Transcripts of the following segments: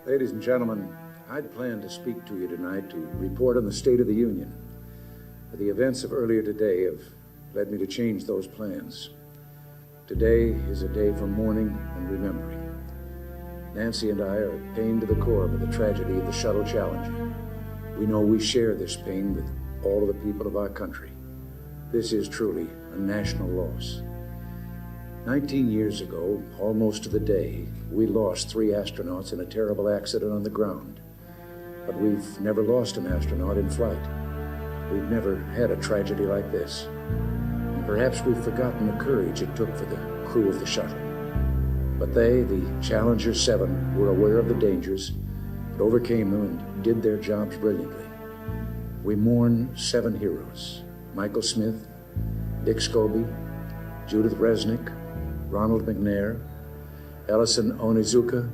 Ladies and gentlemen, I'd planned to speak to you tonight to report on the State of the Union. But the events of earlier today have led me to change those plans. Today is a day for mourning and remembering. Nancy and I are pained to the core by the tragedy of the Shuttle Challenger. We know we share this pain with all of the people of our country. This is truly a national loss. 19 years ago, almost to the day, we lost 3 astronauts in a terrible accident on the ground. But we've never lost an astronaut in flight. We've never had a tragedy like this. And perhaps we've forgotten the courage it took for the crew of the shuttle. But they, the Challenger 7, were aware of the dangers, but overcame them and did their jobs brilliantly. We mourn 7 heroes: Michael Smith, Dick Scobie, Judith Resnick, Ronald McNair, Ellison Onizuka,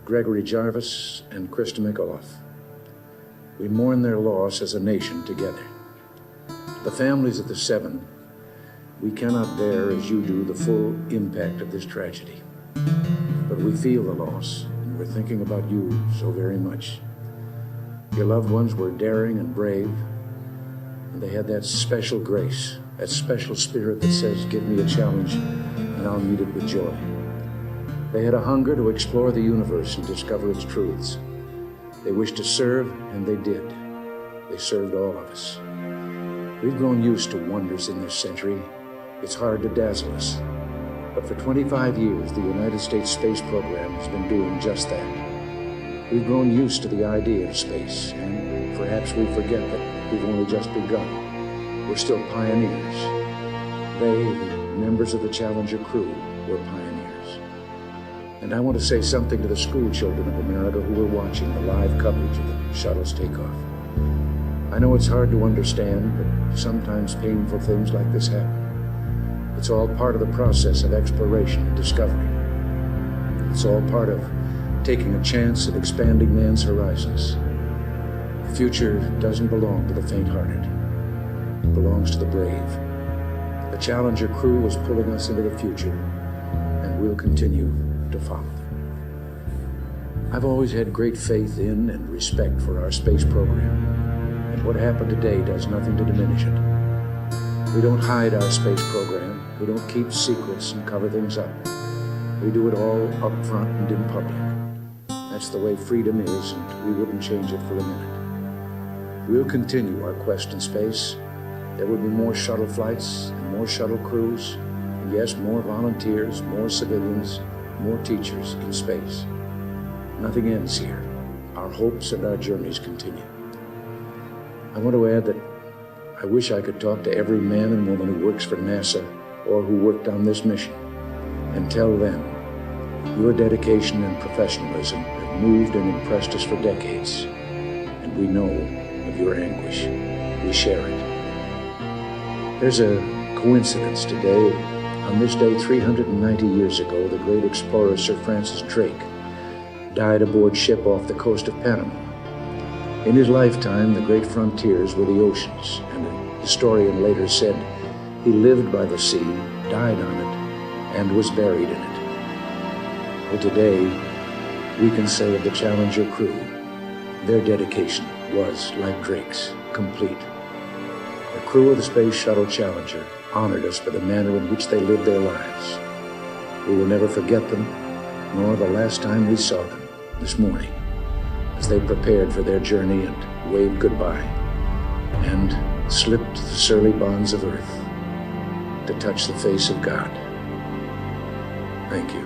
Gregory Jarvis, and Krista McAuliffe. We mourn their loss as a nation together. The families of the 7, we cannot bear as you do the full impact of this tragedy. But we feel the loss, and we're thinking about you so very much. Your loved ones were daring and brave, and they had that special grace, that special spirit that says, give me a challenge, and I'll meet it with joy. They had a hunger to explore the universe and discover its truths. They wished to serve, and they did. They served all of us. We've grown used to wonders in this century. It's hard to dazzle us. But for 25 years, the United States space program has been doing just that. We've grown used to the idea of space, and perhaps we forget that we've only just begun. We're still pioneers. They, the members of the Challenger crew, were pioneers. And I want to say something to the school children of America who were watching the live coverage of the shuttle's takeoff. I know it's hard to understand, but sometimes painful things like this happen. It's all part of the process of exploration and discovery. It's all part of taking a chance at expanding man's horizons. The future doesn't belong to the faint-hearted. It belongs to the brave. The Challenger crew was pulling us into the future, and we'll continue to follow them. I've always had great faith in and respect for our space program, and what happened today does nothing to diminish it. We don't hide our space program. We don't keep secrets and cover things up. We do it all up front and in public. That's the way freedom is, and we wouldn't change it for a minute. We'll continue our quest in space. There will be more shuttle flights and more shuttle crews, and yes, more volunteers, more civilians, more teachers in space. Nothing ends here. Our hopes and our journeys continue. I want to add that I wish I could talk to every man and woman who works for NASA or who worked on this mission and tell them your dedication and professionalism have moved and impressed us for decades, and we know of your anguish. We share it. There's a coincidence today. On this day 390 years ago, the great explorer Sir Francis Drake died aboard ship off the coast of Panama. In his lifetime, the great frontiers were the oceans, and a historian later said he lived by the sea, died on it, and was buried in it. Well, today, we can say of the Challenger crew, their dedication was, like Drake's, complete. The crew of the Space Shuttle Challenger honored us for the manner in which they lived their lives. We will never forget them, nor the last time we saw them, this morning, as they prepared for their journey and waved goodbye, and slipped the surly bonds of earth to touch the face of God. Thank you.